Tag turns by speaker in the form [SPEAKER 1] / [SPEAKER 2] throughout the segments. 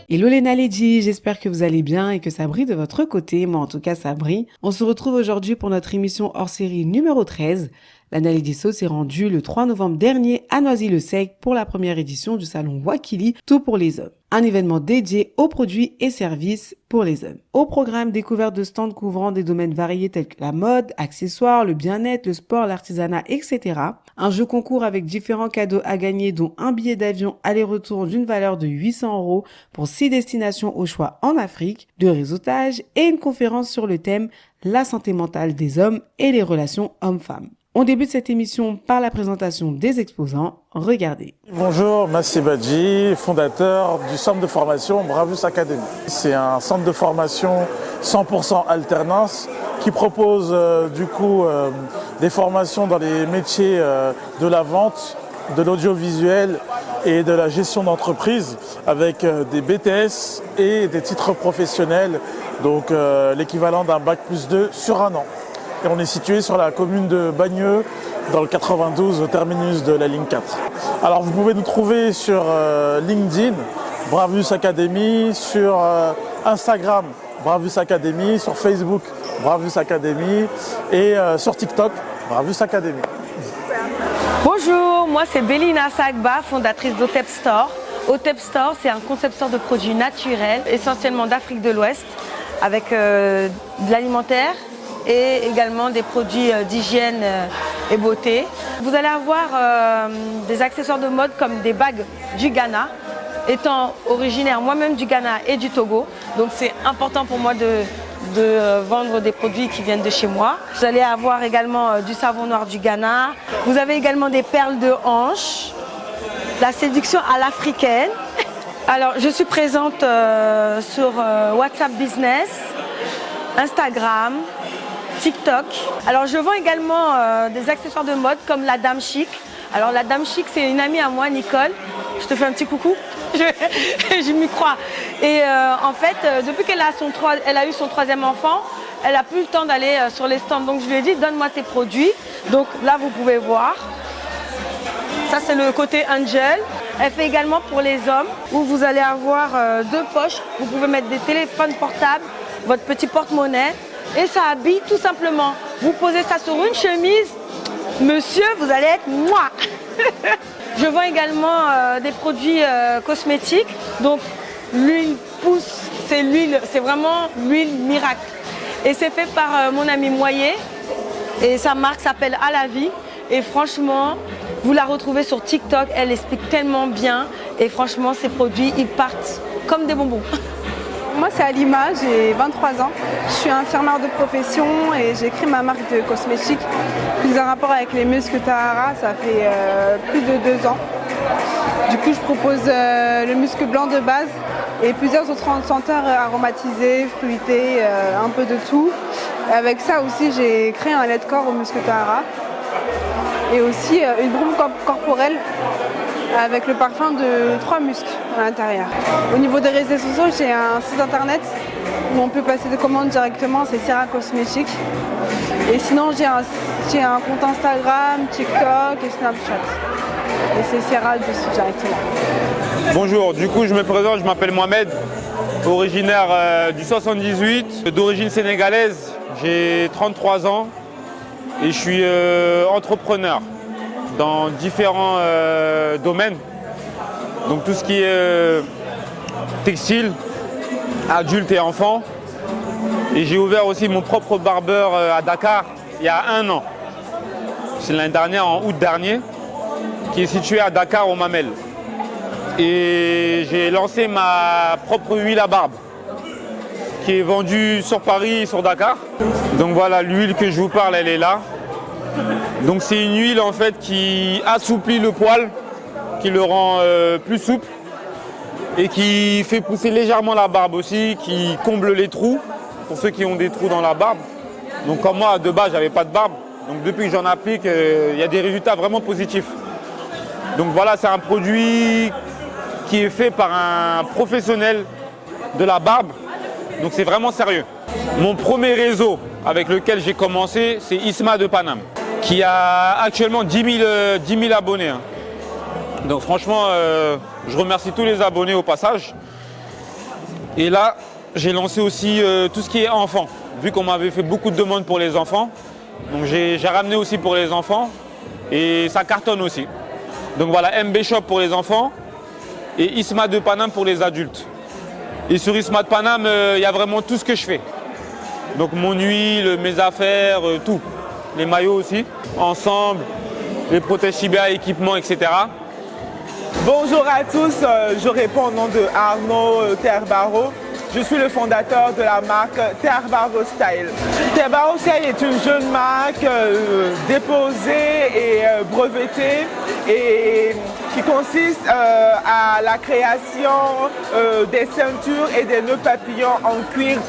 [SPEAKER 1] Hello les Naledji, j'espère que vous allez bien et que ça brille de votre côté. Moi en tout cas ça brille. On se retrouve aujourd'hui pour notre émission hors série numéro 13. La Naledji Show s'est rendue le 3 novembre dernier à Noisy-le-Sec pour la première édition du salon Wakili, tout pour les hommes. Un événement dédié aux produits et services pour les hommes. Au programme, découverte de stands couvrant des domaines variés tels que la mode, accessoires, le bien-être, le sport, l'artisanat, etc. Un jeu concours avec différents cadeaux à gagner dont un billet d'avion aller-retour d'une valeur de 800 € pour 6 destinations au choix en Afrique, de réseautage et une conférence sur le thème la santé mentale des hommes et les relations hommes-femmes. On débute cette émission par la présentation des exposants. Regardez.
[SPEAKER 2] Bonjour, Massi Badji, fondateur du centre de formation Bravus Academy. C'est un centre de formation 100% alternance qui propose des formations dans les métiers de la vente, de l'audiovisuel et de la gestion d'entreprise avec des BTS et des titres professionnels, donc l'équivalent d'un bac+2 sur un an. Et on est situé sur la commune de Bagneux, dans le 92, au terminus de la ligne 4. Alors vous pouvez nous trouver sur LinkedIn, Bravus Academy, sur Instagram, Bravus Academy, sur Facebook, Bravus Academy et sur TikTok, Bravus Academy.
[SPEAKER 3] Bonjour, moi c'est Bélina Sagba, fondatrice d'Otep Store. Otep Store, c'est un concept store de produits naturels, essentiellement d'Afrique de l'Ouest, avec de l'alimentaire, et également des produits d'hygiène et beauté. Vous allez avoir des accessoires de mode comme des bagues du Ghana, étant originaire moi-même du Ghana et du Togo, donc c'est important pour moi de vendre des produits qui viennent de chez moi. Vous allez avoir également du savon noir du Ghana. Vous avez également des perles de hanche, la séduction à l'africaine. Alors je suis présente sur WhatsApp Business, Instagram, TikTok. Alors je vends également des accessoires de mode comme la Dame Chic. Alors la Dame Chic, c'est une amie à moi, Nicole. Je te fais un petit coucou. Je m'y crois. Et en fait, depuis qu'elle a eu son 3e enfant, elle n'a plus le temps d'aller sur les stands. Donc je lui ai dit, donne-moi tes produits. Donc là, vous pouvez voir. Ça, c'est le côté Angel. Elle fait également pour les hommes, où vous allez avoir 2 poches. Vous pouvez mettre des téléphones portables, votre petit porte-monnaie. Et ça habille tout simplement. Vous posez ça sur une chemise, monsieur, vous allez être moi. Je vends également des produits cosmétiques. Donc l'huile pousse, c'est vraiment l'huile miracle. Et c'est fait par mon ami Moyer. Et sa marque s'appelle À la vie. Et franchement, vous la retrouvez sur TikTok. Elle explique tellement bien. Et franchement, ces produits, ils partent comme des bonbons.
[SPEAKER 4] Moi c'est Alima, j'ai 23 ans. Je suis infirmière de profession et j'ai créé ma marque de cosmétiques. Plus un rapport avec les muscles Tahara, ça fait plus de 2 ans. Du coup je propose le muscle blanc de base et plusieurs autres senteurs aromatisées, fruitées, un peu de tout. Avec ça aussi j'ai créé un lait de corps au muscle Tahara et aussi une brume corporelle avec le parfum de 3 muscles à l'intérieur. Au niveau des réseaux sociaux, j'ai un site internet où on peut passer des commandes directement, c'est Sierra Cosmétique. Et sinon, j'ai un compte Instagram, TikTok et Snapchat. Et c'est Sierra dessus directement.
[SPEAKER 5] Bonjour, du coup je me présente, je m'appelle Mohamed, originaire du 78, d'origine sénégalaise. J'ai 33 ans et je suis entrepreneur dans différents domaines, donc tout ce qui est textile, adulte et enfant. Et j'ai ouvert aussi mon propre barbeur à Dakar il y a 1 an. C'est l'année dernière, en août dernier, qui est situé à Dakar au Mamel. Et j'ai lancé ma propre huile à barbe, qui est vendue sur Paris et sur Dakar. Donc voilà, l'huile que je vous parle, elle est là. Donc c'est une huile en fait qui assouplit le poil, qui le rend plus souple et qui fait pousser légèrement la barbe aussi, qui comble les trous pour ceux qui ont des trous dans la barbe. Donc comme moi de base j'avais pas de barbe, donc depuis que j'en applique, il y a des résultats vraiment positifs. Donc voilà, c'est un produit qui est fait par un professionnel de la barbe, donc c'est vraiment sérieux. Mon premier réseau avec lequel j'ai commencé, c'est Isma de Paname. qui a actuellement 10 000 abonnés. Hein. Donc franchement, je remercie tous les abonnés au passage. Et là, j'ai lancé aussi tout ce qui est enfants, vu qu'on m'avait fait beaucoup de demandes pour les enfants. Donc j'ai ramené aussi pour les enfants et ça cartonne aussi. Donc voilà, MB Shop pour les enfants et Isma de Paname pour les adultes. Et sur Isma de Paname, il y a vraiment tout ce que je fais. Donc mon huile, mes affaires, tout. Les maillots aussi, ensemble, les protèges tibia, équipements, etc.
[SPEAKER 6] Bonjour à tous, je réponds au nom de Arnaud Terbaro. Je suis le fondateur de la marque Terbaro Style. Terbaro Style est une jeune marque déposée et brevetée et qui consiste à la création des ceintures et des nœuds papillons en cuir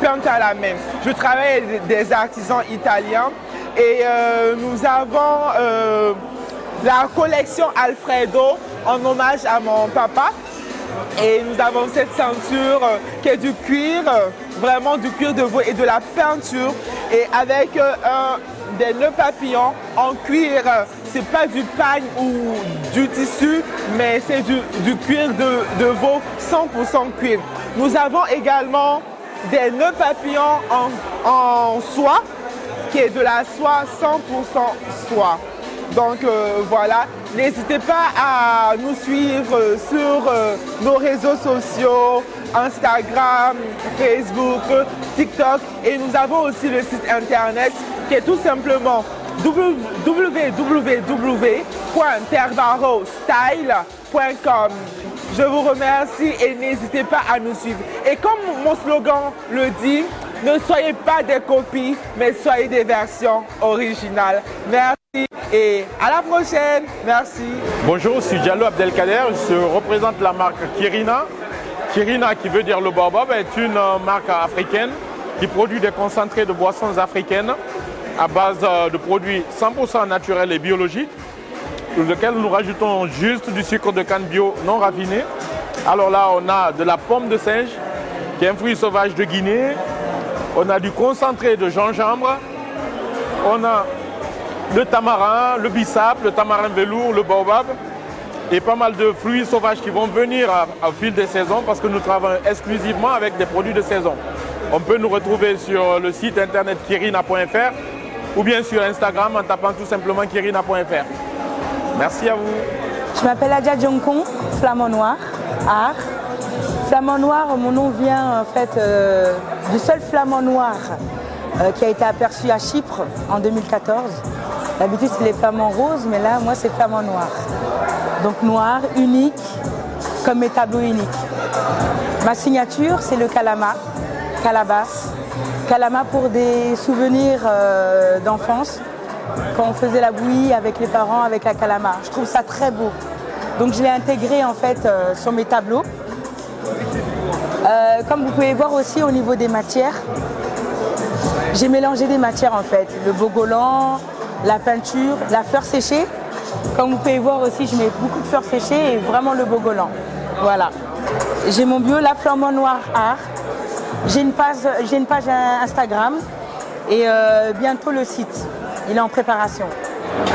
[SPEAKER 6] peint à la main. Je travaille avec des artisans italiens et nous avons la collection Alfredo en hommage à mon papa. Et nous avons cette ceinture qui est du cuir, vraiment du cuir de veau et de la peinture. Et avec des nœuds papillons en cuir, c'est pas du pagne ou du tissu, mais c'est du cuir de veau 100% cuir. Nous avons également des nœuds papillons en soie, qui est de la soie 100% soie. Donc voilà, n'hésitez pas à nous suivre sur nos réseaux sociaux, Instagram, Facebook, TikTok. Et nous avons aussi le site internet qui est tout simplement www.terbarostyle.com. Je vous remercie et n'hésitez pas à nous suivre. Et comme mon slogan le dit, ne soyez pas des copies, mais soyez des versions originales. Merci. Et à la prochaine, merci.
[SPEAKER 7] Bonjour, je suis Diallo Abdelkader, je représente la marque Kirina. Kirina, qui veut dire le baobab, est une marque africaine qui produit des concentrés de boissons africaines à base de produits 100% naturels et biologiques, sur lesquels nous rajoutons juste du sucre de canne bio non raffiné. Alors là, on a de la pomme de singe, qui est un fruit sauvage de Guinée. On a du concentré de gingembre. On a le tamarin, le bissap, le tamarin velours, le baobab et pas mal de fruits sauvages qui vont venir au fil des saisons parce que nous travaillons exclusivement avec des produits de saison. On peut nous retrouver sur le site internet kirina.fr ou bien sur Instagram en tapant tout simplement kirina.fr. Merci à vous.
[SPEAKER 8] Je m'appelle Adia Djonkon, flamand noir, art. Flamand noir, mon nom vient en fait du seul flamand noir qui a été aperçu à Chypre en 2014. D'habitude, c'est les flamants roses, mais là, moi, c'est flamant noir. Donc noir, unique, comme mes tableaux uniques. Ma signature, c'est le kalama, calebasse. Kalama pour des souvenirs d'enfance, quand on faisait la bouillie avec les parents, avec la kalama. Je trouve ça très beau. Donc je l'ai intégré, en fait, sur mes tableaux. Comme vous pouvez voir aussi au niveau des matières, j'ai mélangé des matières, en fait. Le bogolan, la peinture, la fleur séchée. Comme vous pouvez voir aussi, je mets beaucoup de fleurs séchées et vraiment le bogolan. Voilà. J'ai mon bio, la flamand noir art. J'ai une page Instagram et bientôt le site. Il est en préparation.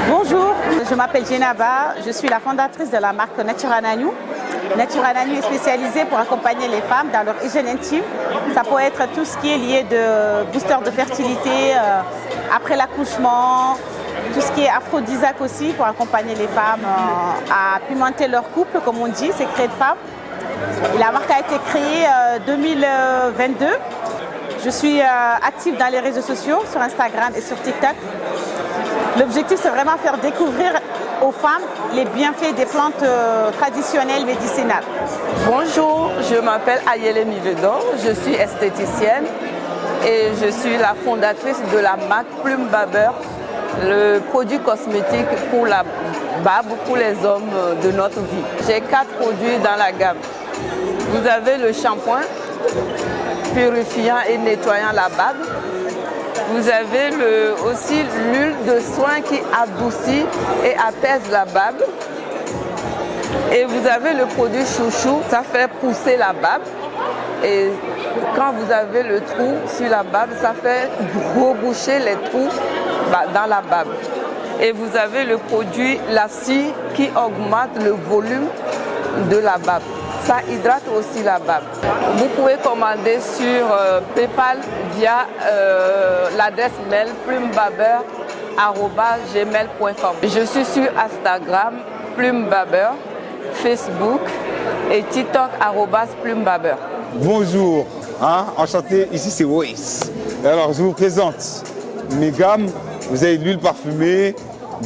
[SPEAKER 9] Bonjour, je m'appelle Jenaba, je suis la fondatrice de la marque Natura Nanu. Natura Nanu est spécialisée pour accompagner les femmes dans leur hygiène intime. Ça peut être tout ce qui est lié de booster de fertilité, après l'accouchement, tout ce qui est aphrodisiaque aussi pour accompagner les femmes à pimenter leur couple, comme on dit, secret de femme. Et la marque a été créée en 2022. Je suis active dans les réseaux sociaux, sur Instagram et sur TikTok. L'objectif, c'est vraiment faire découvrir aux femmes les bienfaits des plantes traditionnelles médicinales.
[SPEAKER 10] Bonjour, je m'appelle Ayele Mivedon, je suis esthéticienne et je suis la fondatrice de la marque Plume Barber, le produit cosmétique pour la barbe, pour les hommes de notre vie. J'ai 4 produits dans la gamme. Vous avez le shampoing purifiant et nettoyant la barbe. Vous avez aussi l'huile de soin qui adoucit et apaise la barbe. Et vous avez le produit chouchou, ça fait pousser la barbe. Et quand vous avez le trou sur la barbe, ça fait reboucher les trous dans la barbe. Et vous avez le produit la scie qui augmente le volume de la barbe. Ça hydrate aussi la barbe. Vous pouvez commander sur PayPal via l'adresse mail plumebarber@gmail.com. Je suis sur Instagram, plumebarber, Facebook et TikTok @plumebarber.
[SPEAKER 11] Bonjour, enchanté, ici c'est Waze. Alors je vous présente mes gammes. Vous avez de l'huile parfumée,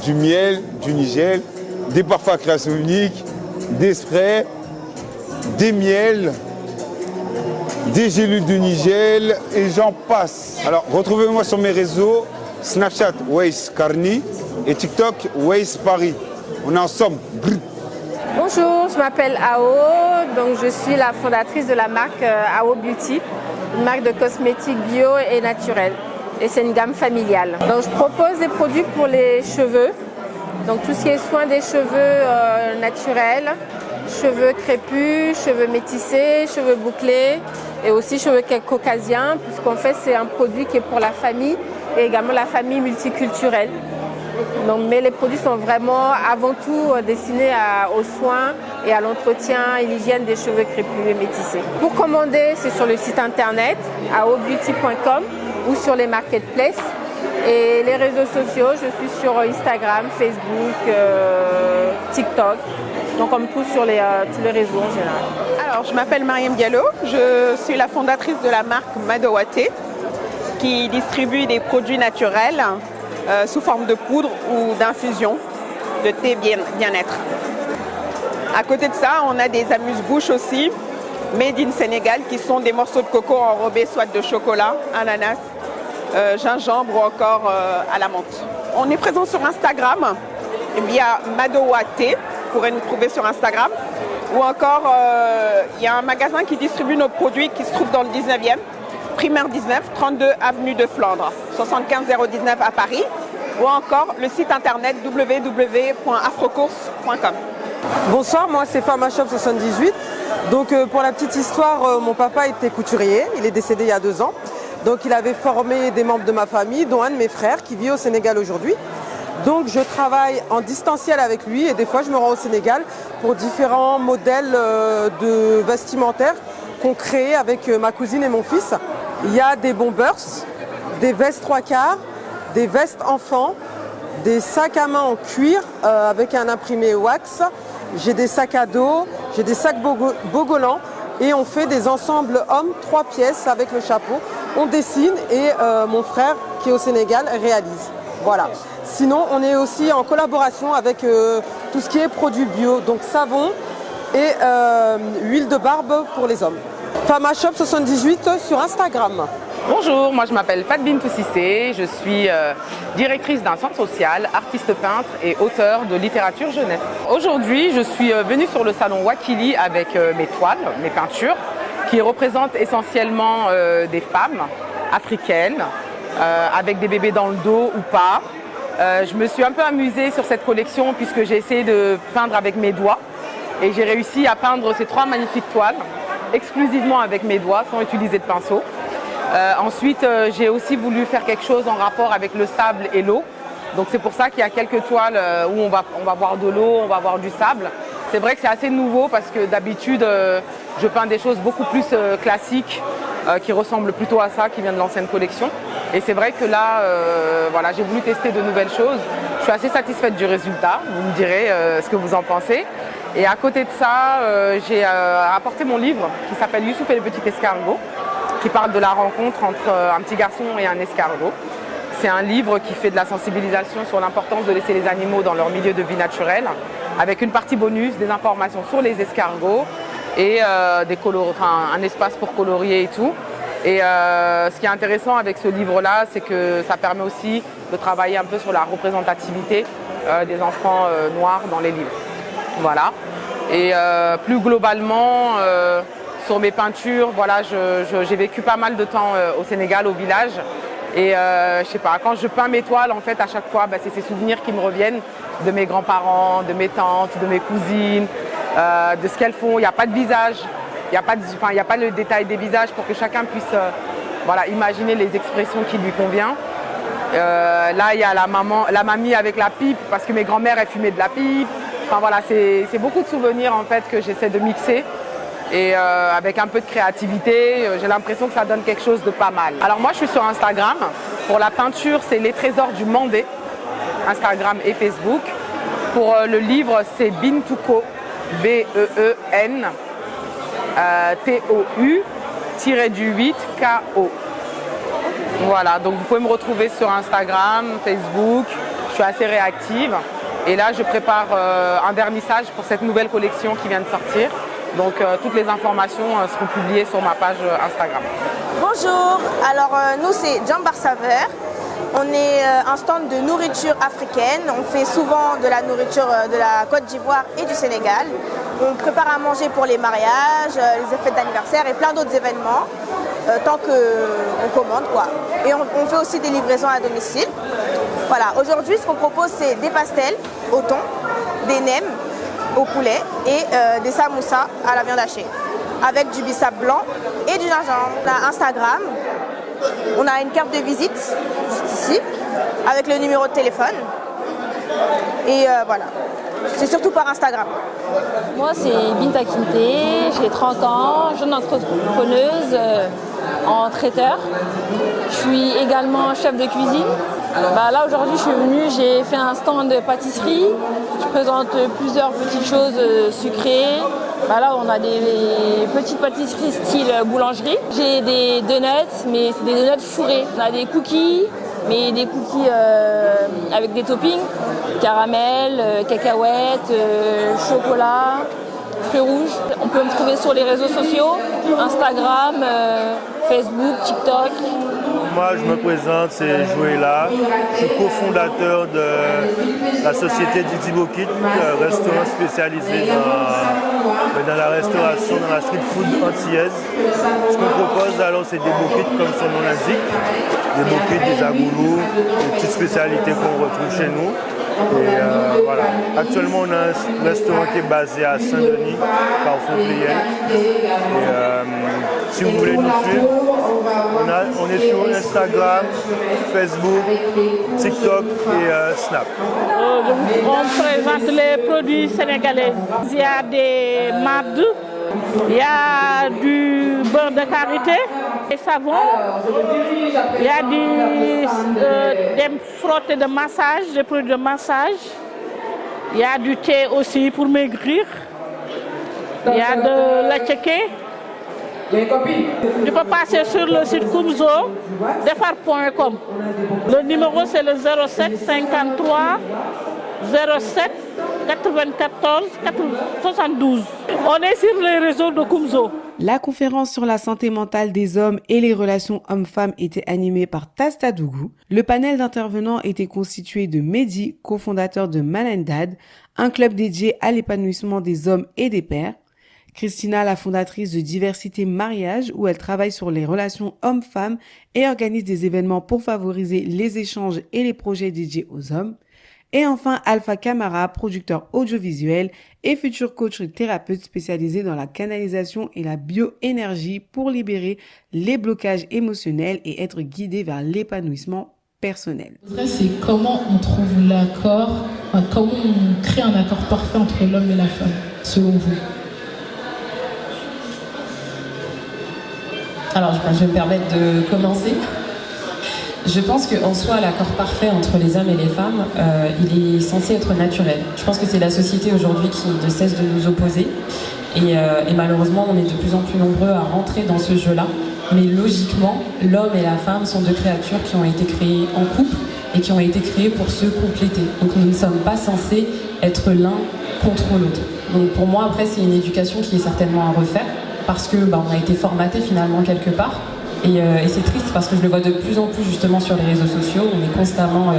[SPEAKER 11] du miel, du nigel, des parfums à création unique, des sprays, des miels, des gélules de nigel et j'en passe. Alors retrouvez-moi sur mes réseaux, Snapchat Waze Carni et TikTok Waze Paris. On est ensemble.
[SPEAKER 12] Bonjour, je m'appelle Ao, donc je suis la fondatrice de la marque Ao Beauty, une marque de cosmétiques bio et naturels. Et c'est une gamme familiale. Donc je propose des produits pour les cheveux, donc tout ce qui est soin des cheveux naturels, cheveux crépus, cheveux métissés, cheveux bouclés et aussi cheveux caucasiens, puisqu'en fait c'est un produit qui est pour la famille et également la famille multiculturelle. Donc, mais les produits sont vraiment avant tout destinés aux soins et à l'entretien et l'hygiène des cheveux crépus et métissés. Pour commander, c'est sur le site internet aobeauty.com ou sur les marketplaces. Et les réseaux sociaux, je suis sur Instagram, Facebook, TikTok, donc comme tout sur tous les réseaux en général.
[SPEAKER 13] Alors, je m'appelle Mariam Diallo, je suis la fondatrice de la marque Madowa Thé qui distribue des produits naturels sous forme de poudre ou d'infusion de thé bien-être. À côté de ça, on a des amuse-bouches aussi, made in Sénégal, qui sont des morceaux de coco enrobés soit de chocolat, ananas, gingembre ou encore à la menthe. On est présent sur Instagram via Madowa Thé, vous pourrez nous trouver sur Instagram. Ou encore, il y a un magasin qui distribue nos produits qui se trouve dans le 19e, Primaire 19, 32 avenue de Flandre, 75 019 à Paris, ou encore le site internet www.afrocourse.com.
[SPEAKER 14] Bonsoir, moi c'est Pharmashop 78. Donc pour la petite histoire, mon papa était couturier, il est décédé il y a 2 ans. Donc il avait formé des membres de ma famille, dont un de mes frères qui vit au Sénégal aujourd'hui. Donc je travaille en distanciel avec lui et des fois je me rends au Sénégal pour différents modèles de vestimentaires qu'on crée avec ma cousine et mon fils. Il y a des bombers, des vestes 3/4, des vestes enfants, des sacs à main en cuir avec un imprimé wax. J'ai des sacs à dos, j'ai des sacs bogolants et on fait des ensembles hommes 3 pièces avec le chapeau. On dessine et mon frère qui est au Sénégal réalise. Voilà. Sinon, on est aussi en collaboration avec tout ce qui est produits bio, donc savon et huile de barbe pour les hommes. Pharmashop 78 sur Instagram.
[SPEAKER 15] Bonjour, moi je m'appelle Fatbine Toussissé, je suis directrice d'un centre social, artiste peintre et auteur de littérature jeunesse. Aujourd'hui, je suis venue sur le salon Wakili avec mes toiles, mes peintures, qui représentent essentiellement des femmes africaines, avec des bébés dans le dos ou pas. Je me suis un peu amusée sur cette collection puisque j'ai essayé de peindre avec mes doigts et j'ai réussi à peindre ces 3 magnifiques toiles exclusivement avec mes doigts sans utiliser de pinceau. Ensuite, j'ai aussi voulu faire quelque chose en rapport avec le sable et l'eau. Donc c'est pour ça qu'il y a quelques toiles où on va voir de l'eau, on va voir du sable. C'est vrai que c'est assez nouveau parce que d'habitude, je peins des choses beaucoup plus classiques qui ressemblent plutôt à ça, qui vient de l'ancienne collection. Et c'est vrai que là, voilà, j'ai voulu tester de nouvelles choses. Je suis assez satisfaite du résultat, vous me direz ce que vous en pensez. Et à côté de ça, j'ai apporté mon livre qui s'appelle Youssouf et le petit escargot, qui parle de la rencontre entre un petit garçon et un escargot. C'est un livre qui fait de la sensibilisation sur l'importance de laisser les animaux dans leur milieu de vie naturel, avec une partie bonus, des informations sur les escargots et un espace pour colorier et tout. Et ce qui est intéressant avec ce livre-là, c'est que ça permet aussi de travailler un peu sur la représentativité des enfants noirs dans les livres. Voilà. Et plus globalement, sur mes peintures, voilà, j'ai vécu pas mal de temps au Sénégal, au village. Et je sais pas, quand je peins mes toiles, en fait, à chaque fois, c'est ces souvenirs qui me reviennent de mes grands-parents, de mes tantes, de mes cousines, de ce qu'elles font. Il n'y a pas de visage, il n'y a pas le détail des visages pour que chacun puisse imaginer les expressions qui lui conviennent. Là, il y a la mamie avec la pipe, parce que mes grands-mères, elles fumaient de la pipe. Enfin voilà, c'est beaucoup de souvenirs en fait que j'essaie de mixer. Et avec un peu de créativité, j'ai l'impression que ça donne quelque chose de pas mal. Alors moi, je suis sur Instagram. Pour la peinture, c'est Les Trésors du Mandé, Instagram et Facebook. Pour le livre, c'est Bintou-Ko, B-E-E-N, T-O-U-8-K-O. Voilà, donc vous pouvez me retrouver sur Instagram, Facebook. Je suis assez réactive. Et là, je prépare un vernissage pour cette nouvelle collection qui vient de sortir. Donc toutes les informations seront publiées sur ma page Instagram.
[SPEAKER 16] Bonjour, alors nous c'est Jambar Saveur. On est un stand de nourriture africaine. On fait souvent de la nourriture de la Côte d'Ivoire et du Sénégal. On prépare à manger pour les mariages, les fêtes d'anniversaire et plein d'autres événements, tant qu'on commande quoi. Et on fait aussi des livraisons à domicile. Voilà, aujourd'hui ce qu'on propose c'est des pastels au thon, des nems au poulet et des samoussas à la viande hachée avec du bissap blanc et du gingembre. On a Instagram, on a une carte de visite juste ici avec le numéro de téléphone et voilà, c'est surtout par Instagram.
[SPEAKER 17] Moi c'est Binta Kinte, j'ai 30 ans, jeune entrepreneuse en traiteur. Je suis également chef de cuisine. Là aujourd'hui je suis venue, j'ai fait un stand de pâtisserie. Je présente plusieurs petites choses sucrées. Là on a des petites pâtisseries style boulangerie. J'ai des donuts, mais c'est des donuts fourrés. On a des cookies, mais des cookies avec des toppings. Caramel, cacahuètes, chocolat, fruits rouges. On peut me trouver sur les réseaux sociaux, Instagram, Facebook, TikTok.
[SPEAKER 18] Moi, je me présente, c'est Joëlla. Je suis cofondateur de la société Didi Bokit, restaurant spécialisé dans la restauration, dans la street food antillaise. Ce qu'on propose, alors, c'est des bokits comme son nom l'indique, des bokits, des agoulous, des petites spécialités qu'on retrouve chez nous. Et voilà. Actuellement, on a un restaurant qui est basé à Saint-Denis, Carrefour Pliel. Et si vous voulez nous suivre, on est sur Instagram, Facebook, TikTok et Snap.
[SPEAKER 19] On présente les produits sénégalais. Il y a des mardes, il y a du beurre de karité, des savons, il y a des frottes de massage, des produits de massage, il y a du thé aussi pour maigrir, il y a de la tchéké. Tu peux passer sur le site Kumzo, defar.com. Le numéro c'est le 07 53 07 94 72. On est sur les réseaux de Kumzo.
[SPEAKER 1] La conférence sur la santé mentale des hommes et les relations hommes-femmes était animée par Tasta Dougou. Le panel d'intervenants était constitué de Mehdi, cofondateur de Manendad, un club dédié à l'épanouissement des hommes et des pères. Christina, la fondatrice de Diversité Mariage, où elle travaille sur les relations hommes-femmes et organise des événements pour favoriser les échanges et les projets dédiés aux hommes. Et enfin, Alpha Camara, producteur audiovisuel et futur coach et thérapeute spécialisé dans la canalisation et la bioénergie pour libérer les blocages émotionnels et être guidé vers l'épanouissement personnel.
[SPEAKER 20] C'est comment on trouve l'accord, comment on crée un accord parfait entre l'homme et la femme, selon vous?
[SPEAKER 21] Alors, je vais me permettre de commencer. Je pense qu'en soi, l'accord parfait entre les hommes et les femmes, il est censé être naturel. Je pense que c'est la société aujourd'hui qui ne cesse de nous opposer. Et malheureusement, on est de plus en plus nombreux à rentrer dans ce jeu-là. Mais logiquement, l'homme et la femme sont deux créatures qui ont été créées en couple et qui ont été créées pour se compléter. Donc nous ne sommes pas censés être l'un contre l'autre. Donc pour moi, après, c'est une éducation qui est certainement à refaire. Parce que on a été formaté finalement quelque part. Et c'est triste parce que je le vois de plus en plus justement sur les réseaux sociaux. On est constamment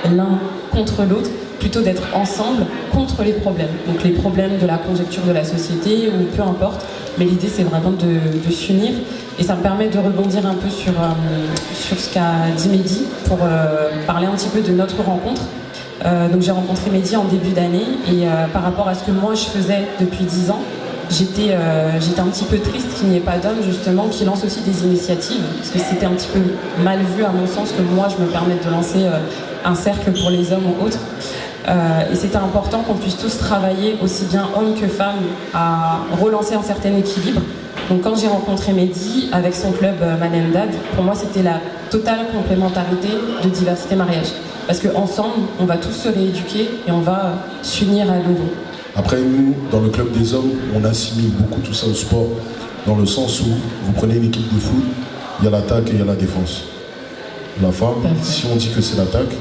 [SPEAKER 21] l'un contre l'autre, plutôt d'être ensemble contre les problèmes. Donc les problèmes de la conjecture de la société ou peu importe. Mais l'idée c'est vraiment de s'unir. Et ça me permet de rebondir un peu sur ce qu'a dit Mehdi pour parler un petit peu de notre rencontre. Donc j'ai rencontré Mehdi en début d'année et par rapport à ce que moi je faisais depuis 10 ans, j'étais un petit peu triste qu'il n'y ait pas d'hommes justement qui lancent aussi des initiatives, parce que c'était un petit peu mal vu à mon sens que moi je me permette de lancer un cercle pour les hommes ou autres. Et c'était important qu'on puisse tous travailler, aussi bien hommes que femmes, à relancer un certain équilibre. Donc quand j'ai rencontré Mehdi avec son club Manendad, pour moi c'était la totale complémentarité de diversité mariage. Parce qu'ensemble, on va tous se rééduquer et on va s'unir à nouveau.
[SPEAKER 2] Après, nous, dans le club des hommes, on assimile beaucoup tout ça au sport, dans le sens où vous prenez une équipe de foot, il y a l'attaque et il y a la défense. La femme, si on dit que c'est l'attaque,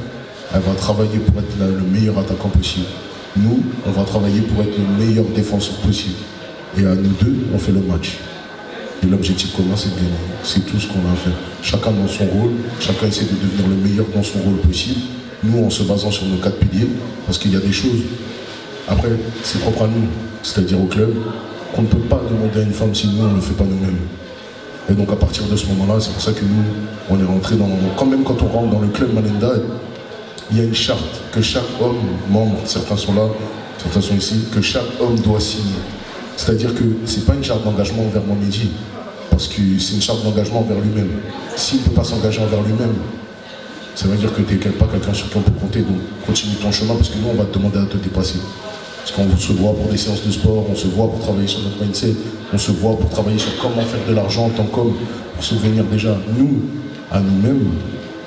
[SPEAKER 2] elle va travailler pour être le meilleur attaquant possible. Nous, on va travailler pour être le meilleur défenseur possible. Et à nous deux, on fait le match. Et l'objectif commun, c'est de gagner. C'est tout ce qu'on a à faire. Chacun dans son rôle, chacun essaie de devenir le meilleur dans son rôle possible. Nous, en se basant sur nos 4 piliers, parce qu'il y a des choses, après, c'est propre à nous, c'est-à-dire au club, qu'on ne peut pas demander à une femme si nous, on ne le fait pas nous-mêmes. Et donc, à partir de ce moment-là, c'est pour ça que nous, on est rentré dans... Quand même, quand on rentre dans le club Manendad, il y a une charte que chaque homme, membre, certains sont là, certains sont ici, que chaque homme doit signer. C'est-à-dire que ce n'est pas une charte d'engagement envers Mehdi, parce que c'est une charte d'engagement envers lui-même. S'il ne peut pas s'engager envers lui-même, ça veut dire que tu n'es pas quelqu'un sur qui on peut compter. Donc continue ton chemin, parce que nous, on va te demander à te dépasser. Parce qu'on se voit pour des séances de sport, on se voit pour travailler sur notre mindset, on se voit pour travailler sur comment faire de l'argent en tant qu'homme, pour subvenir déjà, nous, à nous-mêmes,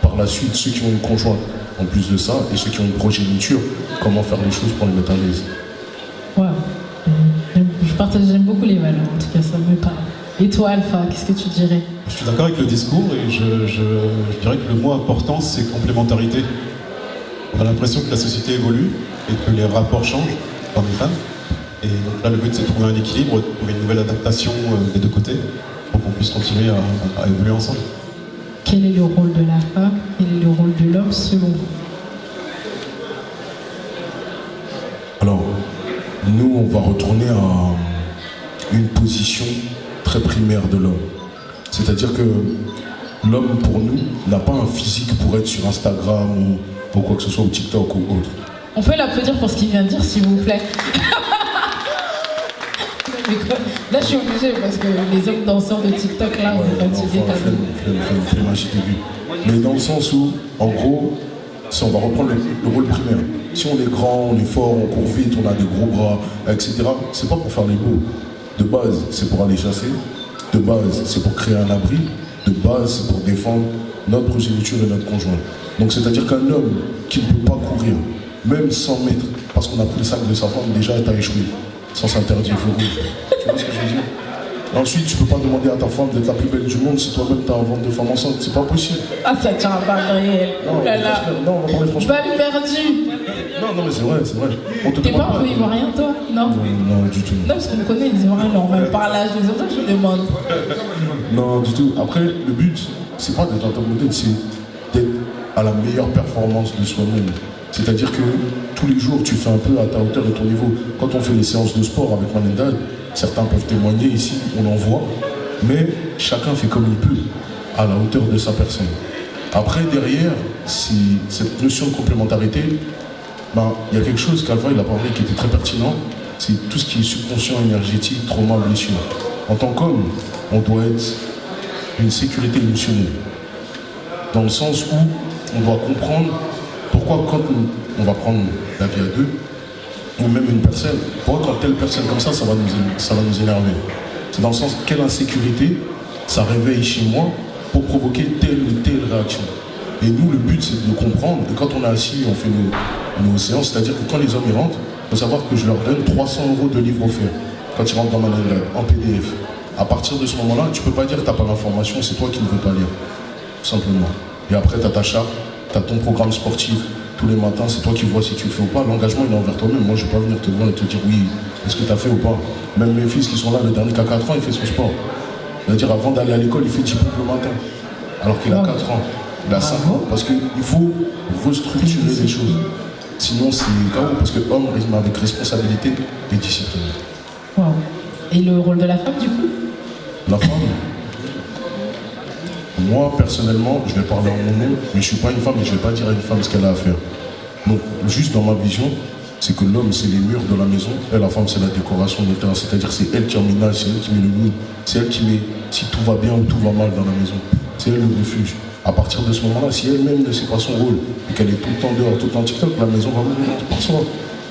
[SPEAKER 2] par la suite, ceux qui ont une conjointe, en plus de ça, et ceux qui ont une progéniture, comment faire les choses pour les mettre à l'aise.
[SPEAKER 20] Wow. J'aime beaucoup les valeurs, en tout cas ça me parle. Et toi Alpha, qu'est-ce que tu dirais?
[SPEAKER 22] Je suis d'accord avec le discours et je dirais que le mot important c'est complémentarité. On a l'impression que la société évolue et que les rapports changent par les femmes. Et donc là le but c'est de trouver un équilibre, de trouver une nouvelle adaptation des deux côtés pour qu'on puisse continuer à évoluer ensemble.
[SPEAKER 20] Quel est le rôle de la femme? Quel est le rôle de l'homme selon vous?
[SPEAKER 2] Alors, nous, on va retourner à une position très primaire de l'homme. C'est-à-dire que l'homme, pour nous, n'a pas un physique pour être sur Instagram ou quoi que ce soit, ou TikTok ou autre.
[SPEAKER 20] On peut l'applaudir pour ce qu'il vient de dire, s'il vous plaît. Là, je suis obligée parce que les hommes danseurs de TikTok, là, on est fatigués.
[SPEAKER 2] Mais dans le sens où, en gros, si on va reprendre le rôle primaire, si on est grand, on est fort, on court vite, on a des gros bras, etc., c'est pas pour faire les beaux. De base, c'est pour aller chasser. De base, c'est pour créer un abri. De base, c'est pour défendre notre progéniture et notre conjoint. Donc, c'est-à-dire qu'un homme qui ne peut pas courir, même 100 mètres, parce qu'on a pris le sac de sa femme, déjà, elle t'a échoué. Sans s'interdire, il faut rouge. Tu vois ce que je veux dire? Ensuite, tu peux pas demander à ta femme d'être la plus belle du monde si toi-même t'as un ventre de femme enceinte. C'est pas possible.
[SPEAKER 20] Ah, ça tient à pas réel.
[SPEAKER 2] Non,
[SPEAKER 20] là là.
[SPEAKER 2] Non, on va parler franchement.
[SPEAKER 20] Balle perdue.
[SPEAKER 2] Non, mais c'est vrai, c'est vrai.
[SPEAKER 20] T'es pas un peu ivoirien, toi? Non.
[SPEAKER 2] Non, du tout.
[SPEAKER 20] Non, parce qu'on connaît les Ivoiriens, non, même par l'âge, c'est pour ça que je demande.
[SPEAKER 2] Non, du tout. Après, le but, c'est pas d'être un top modèle, c'est d'être à la meilleure performance de soi-même. C'est-à-dire que tous les jours, tu fais un peu à ta hauteur et ton niveau. Quand on fait les séances de sport avec Manendad, certains peuvent témoigner ici, on en voit, mais chacun fait comme il peut, à la hauteur de sa personne. Après, derrière, cette notion de complémentarité, il y a quelque chose qu'Alpha il a parlé qui était très pertinent, c'est tout ce qui est subconscient, énergétique, trauma, blessure. En tant qu'homme, on doit être une sécurité émotionnelle, dans le sens où on doit comprendre pourquoi quand on va prendre la vie à deux, ou même une personne, pourquoi quand telle personne comme ça va nous énerver. C'est dans le sens, quelle insécurité ça réveille chez moi pour provoquer telle ou telle réaction. Et nous, le but, c'est de comprendre, et quand on est assis, on fait nos séances, c'est-à-dire que quand les hommes y rentrent, il faut savoir que je leur donne 300 € de livres offerts, quand ils rentrent dans Manendad, en PDF. À partir de ce moment-là, tu ne peux pas dire que tu n'as pas l'information, c'est toi qui ne veux pas lire, tout simplement. Et après, tu as ta charte, tu as ton programme sportif, tous les matins, c'est toi qui vois si tu le fais ou pas. L'engagement, il est envers toi-même. Moi, je ne vais pas venir te voir et te dire oui, est-ce que tu as fait ou pas. Même mes fils qui sont là, le dernier qui a 4 ans, il fait son sport. C'est-à-dire, avant d'aller à l'école, il fait 10 pompes le matin. Alors qu'il a 4 ans. Il a 5 ans. Parce qu'il faut restructurer les choses. Sinon, c'est chaos. Parce que l'homme rime avec responsabilité et discipline.
[SPEAKER 20] Wow. Et le rôle de la femme, du coup?
[SPEAKER 2] La femme, moi, personnellement, je vais parler en mon nom, mais je ne suis pas une femme et je ne vais pas dire à une femme ce qu'elle a à faire. Donc, juste dans ma vision, c'est que l'homme, c'est les murs de la maison, et la femme, c'est la décoration de terrain. C'est-à-dire c'est elle qui emménage, c'est elle qui met le mood, c'est elle qui met si tout va bien ou tout va mal dans la maison. C'est elle le refuge. À partir de ce moment-là, si elle-même ne sait pas son rôle et qu'elle est tout le temps dehors, tout le temps TikTok, la maison va mourir par soi.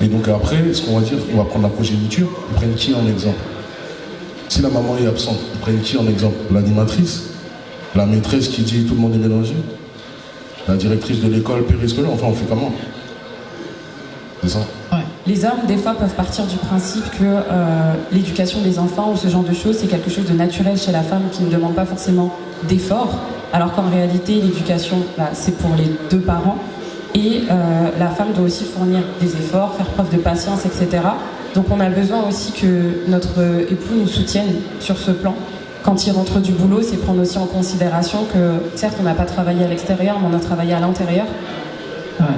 [SPEAKER 2] Et donc après, ce qu'on va dire, on va prendre la progéniture, ils prennent qui en exemple? Si la maman est absente, ils prennent qui en exemple? L'animatrice? La maîtresse qui dit tout le monde est mélangé? La directrice de l'école périscolaire? Enfin, on fait comment? C'est ça?
[SPEAKER 21] Les hommes, des fois, peuvent partir du principe que l'éducation des enfants ou ce genre de choses, c'est quelque chose de naturel chez la femme qui ne demande pas forcément d'efforts, alors qu'en réalité, l'éducation, c'est pour les deux parents. Et la femme doit aussi fournir des efforts, faire preuve de patience, etc. Donc on a besoin aussi que notre époux nous soutienne sur ce plan. Quand il rentre du boulot, c'est prendre aussi en considération que, certes, on n'a pas travaillé à l'extérieur, mais on a travaillé à l'intérieur.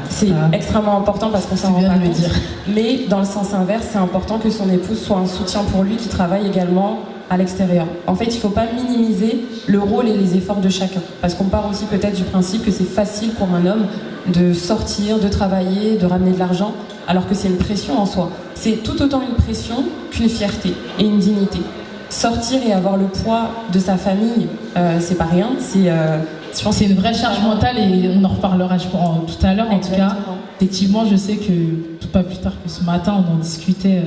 [SPEAKER 21] C'est extrêmement important parce qu'on s'en rend pas compte. Mais dans le sens inverse, c'est important que son épouse soit un soutien pour lui qui travaille également à l'extérieur. En fait, il ne faut pas minimiser le rôle et les efforts de chacun. Parce qu'on part aussi peut-être du principe que c'est facile pour un homme de sortir, de travailler, de ramener de l'argent, alors que c'est une pression en soi. C'est tout autant une pression qu'une fierté et une dignité. Sortir et avoir le poids de sa famille, c'est pas rien.
[SPEAKER 20] Je pense que c'est une vraie charge mentale et on en reparlera tout à l'heure. En tout cas, effectivement, je sais que pas plus tard que ce matin, on en discutait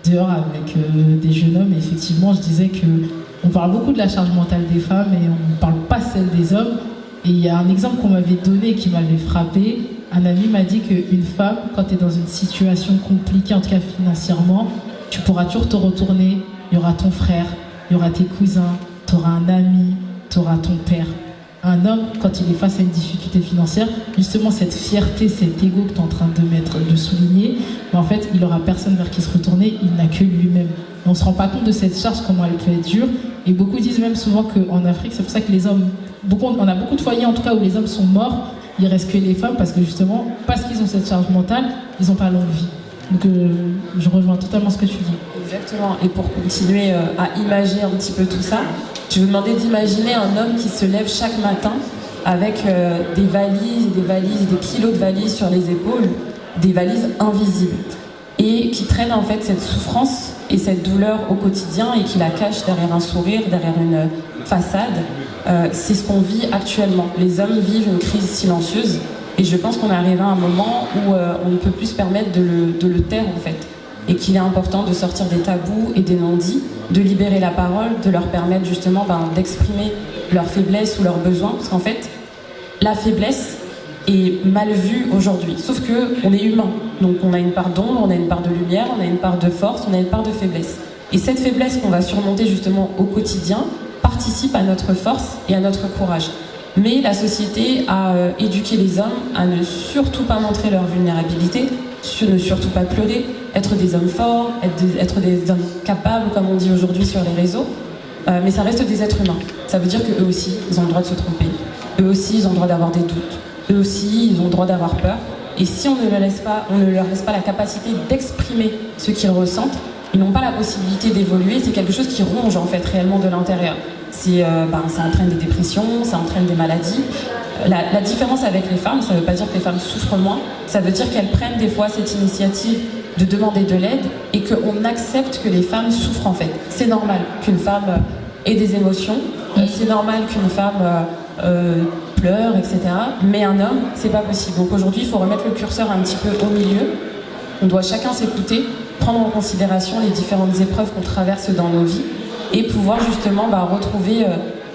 [SPEAKER 20] dehors avec des jeunes hommes. Et effectivement, je disais qu'on parle beaucoup de la charge mentale des femmes et on ne parle pas celle des hommes. Et il y a un exemple qu'on m'avait donné qui m'avait frappé. Un ami m'a dit qu'une femme, quand tu es dans une situation compliquée, en tout cas financièrement, tu pourras toujours te retourner. Il y aura ton frère, il y aura tes cousins, tu auras un ami, tu auras ton père. Un homme, quand il est face à une difficulté financière, justement cette fierté, cet ego que tu es en train de souligner, mais en fait, il n'aura personne vers qui se retourner, il n'a que lui-même. Et on ne se rend pas compte de cette charge, comment elle peut être dure. Et beaucoup disent même souvent qu'en Afrique, c'est pour ça que les hommes, on a beaucoup de foyers en tout cas où les hommes sont morts, il ne reste que les femmes, parce que justement, parce qu'ils ont cette charge mentale, ils n'ont pas longue vie. Donc je rejoins totalement ce que tu dis.
[SPEAKER 21] Exactement. Et pour continuer à imaginer un petit peu tout ça, je vais vous demander d'imaginer un homme qui se lève chaque matin avec des valises et des kilos de valises sur les épaules, des valises invisibles, et qui traîne en fait cette souffrance et cette douleur au quotidien et qui la cache derrière un sourire, derrière une façade. C'est ce qu'on vit actuellement. Les hommes vivent une crise silencieuse et je pense qu'on est arrivé à un moment où on ne peut plus se permettre de le taire en fait. Et qu'il est important de sortir des tabous et des non-dits, de libérer la parole, de leur permettre justement d'exprimer leurs faiblesses ou leurs besoins. Parce qu'en fait, la faiblesse est mal vue aujourd'hui. Sauf qu'on est humain. Donc on a une part d'ombre, on a une part de lumière, on a une part de force, on a une part de faiblesse. Et cette faiblesse qu'on va surmonter justement au quotidien participe à notre force et à notre courage. Mais la société a éduqué les hommes à ne surtout pas montrer leur vulnérabilité, ne surtout pas pleurer, être des hommes forts, être des hommes capables, comme on dit aujourd'hui sur les réseaux. Mais ça reste des êtres humains. Ça veut dire qu'eux aussi, ils ont le droit de se tromper. Eux aussi, ils ont le droit d'avoir des doutes. Eux aussi, ils ont le droit d'avoir peur. Et si on ne leur laisse pas la capacité d'exprimer ce qu'ils ressentent, ils n'ont pas la possibilité d'évoluer. C'est quelque chose qui ronge en fait réellement de l'intérieur. Ça entraîne des dépressions, ça entraîne des maladies. La différence avec les femmes, ça ne veut pas dire que les femmes souffrent moins, ça veut dire qu'elles prennent des fois cette initiative de demander de l'aide et qu'on accepte que les femmes souffrent en fait. C'est normal qu'une femme ait des émotions, c'est normal qu'une femme pleure, etc. Mais un homme, c'est pas possible. Donc aujourd'hui, il faut remettre le curseur un petit peu au milieu. On doit chacun s'écouter, prendre en considération les différentes épreuves qu'on traverse dans nos vies et pouvoir justement retrouver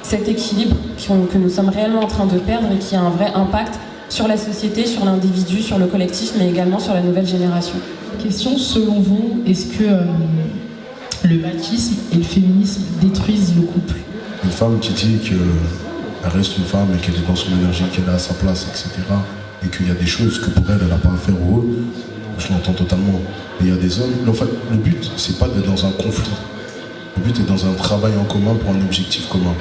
[SPEAKER 21] cet équilibre que nous sommes réellement en train de perdre et qui a un vrai impact sur la société, sur l'individu, sur le collectif, mais également sur la nouvelle génération.
[SPEAKER 20] Question, selon vous, est-ce que le machisme et le féminisme détruisent le couple?
[SPEAKER 2] Une femme qui dit qu'elle reste une femme et qu'elle est dans son énergie, qu'elle est à sa place, etc. et qu'il y a des choses que pour elle, elle n'a pas à faire au rôle, je l'entends totalement. Mais il y a des hommes... En fait, le but, c'est pas d'être dans un conflit. Le but est dans un travail en commun pour un objectif commun.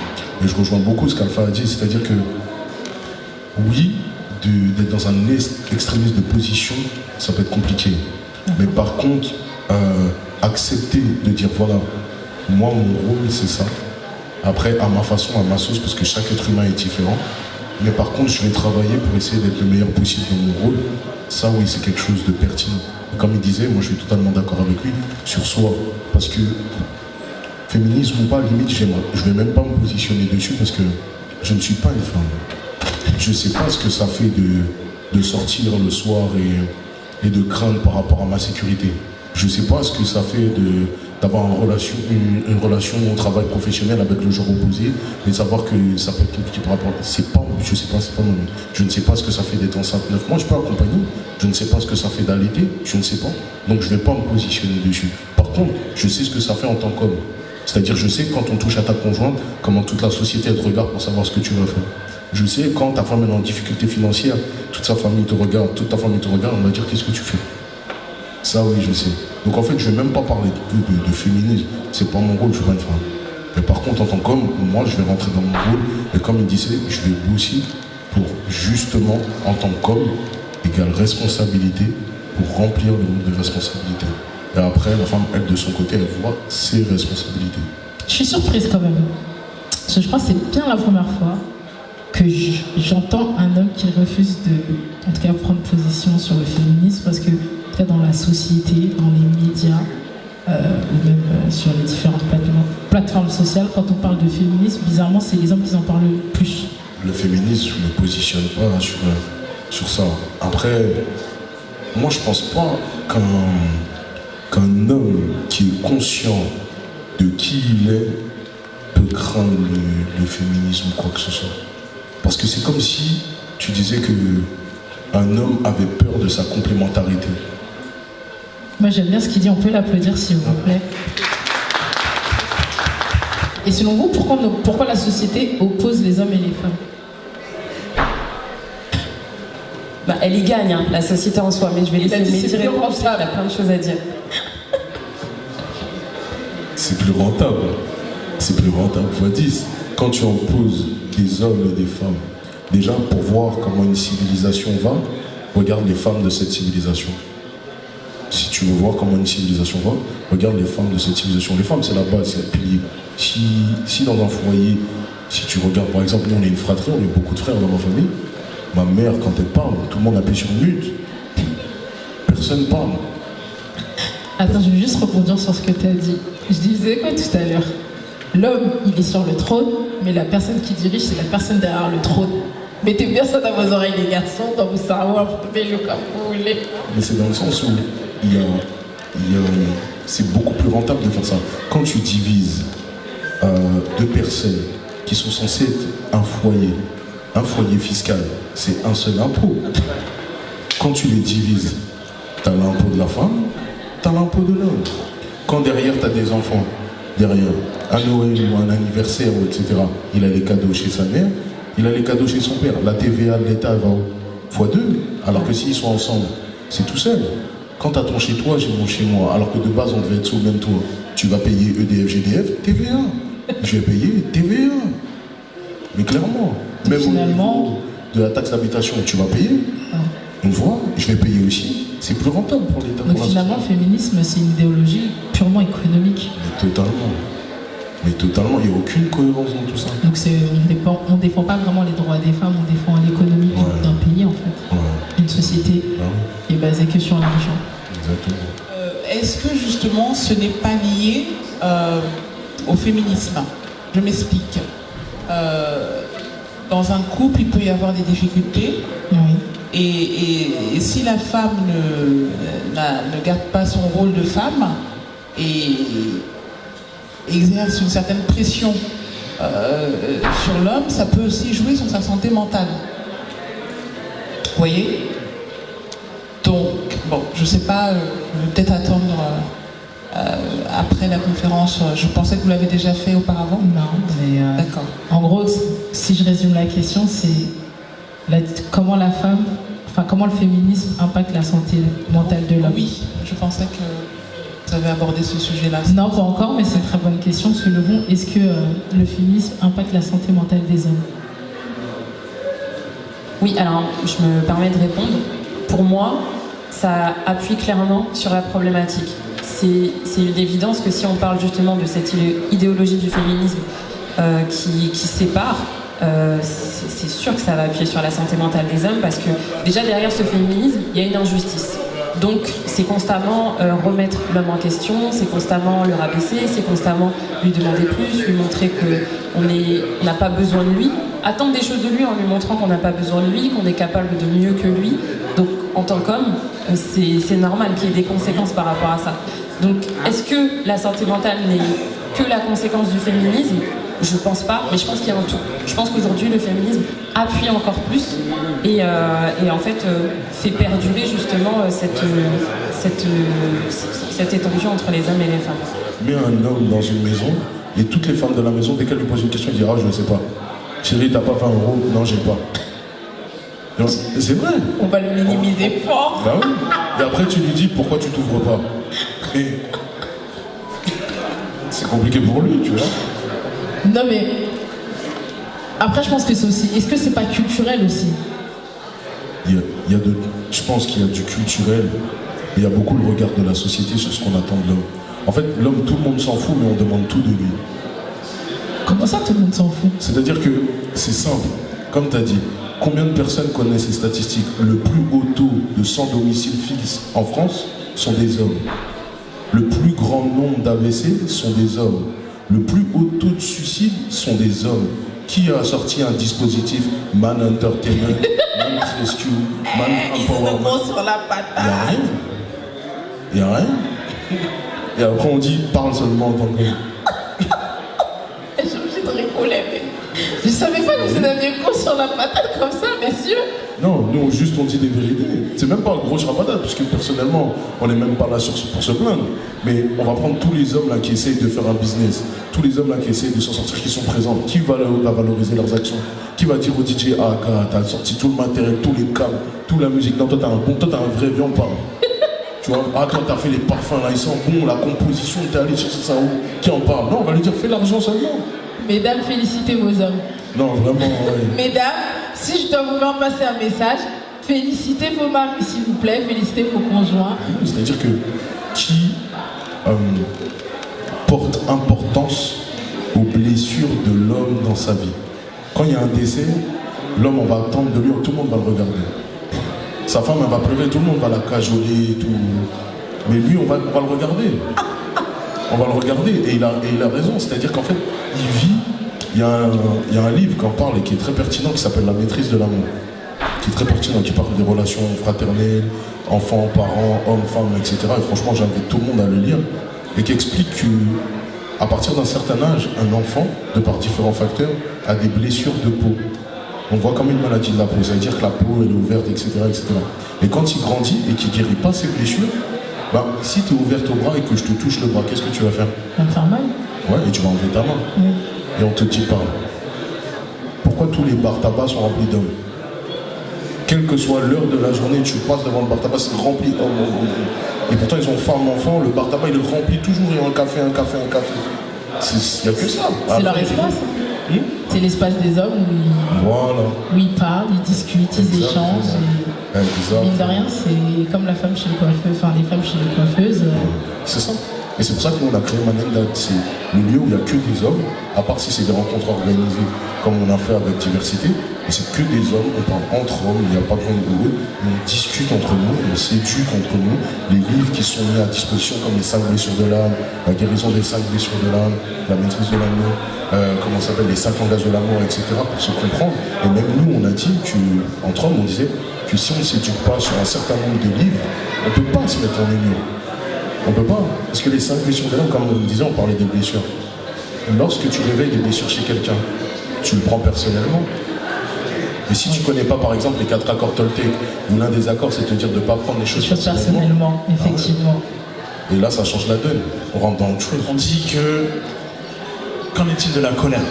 [SPEAKER 2] Et je rejoins beaucoup ce qu'Alpha a dit, c'est-à-dire que oui, d'être dans un extrémisme de position, ça peut être compliqué. Mais par contre, accepter de dire voilà, moi mon rôle c'est ça. Après, à ma façon, à ma sauce, parce que chaque être humain est différent. Mais par contre, je vais travailler pour essayer d'être le meilleur possible dans mon rôle. Ça, oui, c'est quelque chose de pertinent. Comme il disait, moi je suis totalement d'accord avec lui sur soi. Parce que féminisme ou pas, limite, je ne vais même pas me positionner dessus parce que je ne suis pas une femme. Je ne sais pas ce que ça fait de sortir le soir et de craindre par rapport à ma sécurité. Je ne sais pas ce que ça fait d'avoir une relation au travail professionnel avec le genre opposé, mais de savoir que ça peut être compliqué par rapport à... Je sais pas, c'est pas mon... Je ne sais pas ce que ça fait d'être enceinte 9 mois, je peux accompagner. Je ne sais pas ce que ça fait d'allaiter, je ne sais pas. Donc je ne vais pas me positionner dessus. Par contre, je sais ce que ça fait en tant qu'homme. C'est-à-dire, je sais quand on touche à ta conjointe, comment toute la société elle te regarde pour savoir ce que tu vas faire. Je sais quand ta femme est en difficulté financière, toute sa famille te regarde, toute ta famille te regarde, on va dire qu'est-ce que tu fais. Ça oui, je sais. Donc en fait, je ne vais même pas parler de féminisme. C'est pas mon rôle, je suis pas une femme. Mais par contre, en tant qu'homme, moi, je vais rentrer dans mon rôle. Et comme il disait, je vais bosser pour justement, en tant qu'homme, égale responsabilité, pour remplir le nombre de responsabilités. Et après, la femme, elle, de son côté, elle voit ses responsabilités.
[SPEAKER 20] Je suis surprise quand même. Parce que je crois que c'est bien la première fois que j'entends un homme qui refuse de, en tout cas, prendre position sur le féminisme, parce que dans la société, dans les médias, ou même sur les différentes plateformes sociales, quand on parle de féminisme, bizarrement, c'est les hommes qui en parlent le plus.
[SPEAKER 2] Le féminisme, je ne me positionne pas sur ça. Après, moi, je pense pas qu'un homme qui est conscient de qui il est peut craindre le féminisme ou quoi que ce soit. Parce que c'est comme si tu disais qu'un homme avait peur de sa complémentarité.
[SPEAKER 20] Moi j'aime bien ce qu'il dit, on peut l'applaudir s'il vous plaît. Et selon vous, pourquoi la société oppose les hommes et les femmes?
[SPEAKER 21] Bah, elle y gagne, hein, la société en soi, mais je vais laisser Mehdi répondre, il a plein de choses à dire.
[SPEAKER 2] C'est plus rentable. C'est plus rentable fois 10. Quand tu opposes des hommes et des femmes, déjà pour voir comment une civilisation va, regarde les femmes de cette civilisation. Si tu veux voir comment une civilisation va, regarde les femmes de cette civilisation. Les femmes, c'est la base, c'est le pilier. Si dans un foyer, si tu regardes, par exemple, nous on est une fratrie, on est beaucoup de frères dans ma famille. Ma mère, quand elle parle, tout le monde appuie sur mute. Personne parle.
[SPEAKER 20] Attends, je vais juste rebondir sur ce que tu as dit. Je disais quoi tout à l'heure? L'homme, il est sur le trône, mais la personne qui dirige, c'est la personne derrière le trône. Mettez bien ça dans vos oreilles, les garçons, dans vos cerveaux, faites-le comme vous voulez.
[SPEAKER 2] Mais c'est dans le sens où c'est beaucoup plus rentable de faire ça. Quand tu divises deux personnes qui sont censées être un foyer fiscal, c'est un seul impôt. Quand tu les divises, tu as l'impôt de la femme, tu as l'impôt de l'homme. Quand derrière, tu as des enfants, derrière, un Noël ou un anniversaire, etc., il a les cadeaux chez sa mère, il a les cadeaux chez son père. La TVA de l'État va x2, alors que s'ils sont ensemble, c'est tout seul. Quand tu as ton chez toi, j'ai mon chez moi, alors que de base, on devait être sous le même toit, tu vas payer EDF, GDF, TVA. Je vais payer TVA. Mais clairement, même finalement, au niveau de la taxe d'habitation, tu vas payer. Une fois, je vais payer aussi. C'est plus rentable pour l'État.
[SPEAKER 20] Donc finalement, le féminisme, c'est une idéologie purement économique.
[SPEAKER 2] Mais totalement. Mais totalement, il n'y a aucune cohérence dans tout ça.
[SPEAKER 20] Donc on ne défend pas vraiment les droits des femmes, on défend l'économie d'un pays en fait. D'une société qui est basée que sur l'argent.
[SPEAKER 2] Exactement.
[SPEAKER 3] Est-ce que justement ce n'est pas lié au féminisme? Je m'explique. Dans un couple, il peut y avoir des difficultés. Et si la femme ne garde pas son rôle de femme et exerce une certaine pression sur l'homme, ça peut aussi jouer sur sa santé mentale. Vous voyez? Donc, bon, je ne sais pas, je vais peut-être attendre après la conférence. Je pensais que vous l'avez déjà fait auparavant.
[SPEAKER 20] Non, mais
[SPEAKER 3] d'accord.
[SPEAKER 20] En gros, si je résume la question, c'est comment le féminisme impacte la santé mentale de l'homme.
[SPEAKER 3] Oui, je pensais que vous avez abordé ce sujet-là.
[SPEAKER 20] Non, pas encore, mais c'est une très bonne question. Est-ce que le féminisme impacte la santé mentale des hommes?
[SPEAKER 21] Oui, alors je me permets de répondre. Pour moi, ça appuie clairement sur la problématique. C'est une évidence que si on parle justement de cette idéologie du féminisme qui sépare, c'est sûr que ça va appuyer sur la santé mentale des hommes, parce que déjà derrière ce féminisme, il y a une injustice. Donc c'est constamment remettre l'homme en question, c'est constamment le rabaisser, c'est constamment lui demander plus, lui montrer qu'on n'a pas besoin de lui, attendre des choses de lui en lui montrant qu'on n'a pas besoin de lui, qu'on est capable de mieux que lui. Donc en tant qu'homme, c'est normal qu'il y ait des conséquences par rapport à ça. Donc est-ce que la santé mentale n'est que la conséquence du féminisme ? Je pense pas, mais je pense qu'il y a un tout. Je pense qu'aujourd'hui le féminisme appuie encore plus et en fait fait perdurer justement cette étendue entre les hommes et les femmes.
[SPEAKER 2] Mets un homme dans une maison et toutes les femmes de la maison, dès qu'elle lui pose une question, il dit « Ah, je ne sais pas. Chérie, t'as pas 20 €? Non, j'ai pas. » C'est vrai.
[SPEAKER 21] On va le minimiser fort.
[SPEAKER 2] Bah oui. Et après tu lui dis « Pourquoi tu t'ouvres pas ?» Et c'est compliqué pour lui, tu vois.
[SPEAKER 20] Non mais après je pense que c'est aussi. Est-ce que c'est pas culturel aussi?
[SPEAKER 2] Je pense qu'il y a du culturel, et il y a beaucoup le regard de la société sur ce qu'on attend de l'homme. En fait, l'homme, tout le monde s'en fout, mais on demande tout de lui.
[SPEAKER 20] Comment ça, tout le monde s'en fout?
[SPEAKER 2] C'est-à-dire que c'est simple. Comme tu as dit, combien de personnes connaissent les statistiques? Le plus haut taux de sans domicile fixe en France sont des hommes. Le plus grand nombre d'AVC sont des hommes. Le plus haut taux de suicide sont des hommes. Qui a sorti un dispositif Man Entertainment, Man Rescue, Man Empowerment?
[SPEAKER 21] Sur la patate.
[SPEAKER 2] Il n'y a rien. Et après on dit parle seulement en tant que...
[SPEAKER 20] Je suis obligée de rigoler, mais je savais pas que vous aviez gros sur la patate comme ça, messieurs.
[SPEAKER 2] Non, nous juste on dit des vérités. C'est même pas un gros sur la patate, parce que personnellement, on n'est même pas là pour se plaindre. Mais on va prendre tous les hommes là qui essayent de faire un business, tous les hommes là qui essayent de s'en sortir, qui sont présents. Qui va valoriser leurs actions? Qui va dire au DJ, ah gars, t'as sorti tout le matériel, tous les câbles, toute la musique. Non, toi t'as un vrai vieux, on parle. Tu vois, ah toi t'as fait les parfums là, ils sont bons, la composition, t'es allé chercher ça où? Qui en parle? Non, on va lui dire, fais l'argent seulement.
[SPEAKER 20] Mesdames, félicitez vos hommes.
[SPEAKER 2] Non, vraiment, ouais.
[SPEAKER 20] Mesdames, si je dois vous faire passer un message, félicitez vos maris, s'il vous plaît, félicitez vos conjoints.
[SPEAKER 2] C'est-à-dire que qui porte importance aux blessures de l'homme dans sa vie? Quand il y a un décès, l'homme, on va attendre de lui, tout le monde va le regarder. Sa femme, elle va pleurer, tout le monde va la cajoler et tout. Mais lui, on va le regarder. On va le regarder et il a raison. C'est-à-dire qu'en fait, il vit. Il y a un livre qui en parle et qui est très pertinent, qui s'appelle La maîtrise de l'amour. Qui est très pertinent, qui parle des relations fraternelles, enfants, parents, hommes, femmes, etc. Et franchement, j'invite tout le monde à le lire. Et qui explique qu'à partir d'un certain âge, un enfant, de par différents facteurs, a des blessures de peau. On voit comme une maladie de la peau, ça veut dire que la peau elle est ouverte, etc., etc. Et quand il grandit et qu'il ne guérit pas ses blessures, bah, si tu es ouverte au bras et que je te touche le bras, qu'est-ce que tu vas faire?
[SPEAKER 20] Ça va me faire mal.
[SPEAKER 2] Ouais, et tu vas enlever ta main.
[SPEAKER 20] Oui.
[SPEAKER 2] Et on te dit pas. Pourquoi tous les bars tabac sont remplis d'hommes? Quelle que soit l'heure de la journée, tu passes devant le bar tabac, c'est rempli d'hommes. Et pourtant, ils ont femme, enfant, le bar tabac, il est rempli toujours, et un café, un café, un café. Il n'y a que ça.
[SPEAKER 20] C'est leur espace. C'est l'espace des hommes où ils parlent, ils discutent, ils échangent. Mine de rien, c'est comme la femme chez le coiffeur, enfin les femmes chez les coiffeuses.
[SPEAKER 2] C'est ça. Et c'est pour ça qu'on a créé Manenda. C'est le lieu où il n'y a que des hommes, à part si c'est des rencontres organisées, comme on a fait avec Diversité. Mais c'est que des hommes, on parle entre hommes, il n'y a pas besoin de boulot. On discute entre nous, on s'éduque entre nous. Les livres qui sont mis à disposition, comme les 5 blessures de l'âme, la guérison des 5 blessures de l'âme, la maîtrise de l'amour, comment ça s'appelle, les 5 langages de l'amour, etc., pour se comprendre. Et même nous, on a dit qu'entre hommes, on disait que si on ne s'éduque pas sur un certain nombre de livres, on ne peut pas se mettre en union. On ne peut pas. Parce que les 5 blessures de l'âme, comme on disait, on parlait des blessures. Lorsque tu réveilles des blessures chez quelqu'un, tu le prends personnellement. Mais si tu ne connais pas, par exemple, les 4 accords Toltec, où l'un des accords, c'est de te dire de ne pas prendre les choses
[SPEAKER 20] personnellement. Effectivement.
[SPEAKER 2] Et là, ça change la donne. On rentre dans autre chose.
[SPEAKER 4] On dit que... Qu'en est-il de la colère?